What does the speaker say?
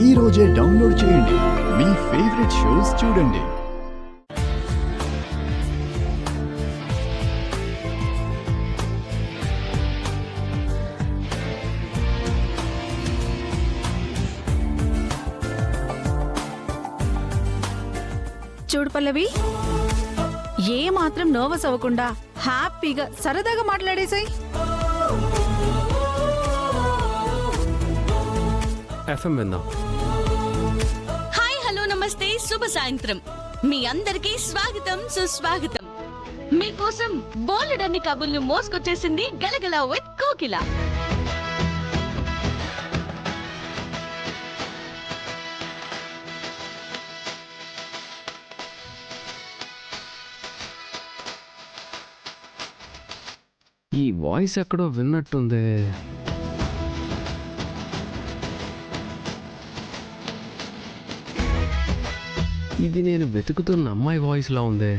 ఈ రోజే డౌన్లోడ్ చేయండి. మీ ఫేవరెట్ షోస్ చూడండి. చూడు పల్లవి, ఏ మాత్రం నర్వస్ అవ్వకుండా హ్యాపీగా సరదాగా మాట్లాడేసాయి. ఎఫ్ఎం విందాం. హాయ్, హలో, నమస్తే, శుభ సాయంత్రం. మీ అందరికీ స్వాగతం, సుస్వాగతం. మీకోసం బోలెడన్ని కబుర్లు మోసుకొచ్చేసింది గలగల విత్ కోకిల. ఈ వాయిస్ ఎక్కడో విన్నట్టుంది. ఇది నేను వెతుకుతున్న అమ్మాయి వాయిస్లా ఉంది.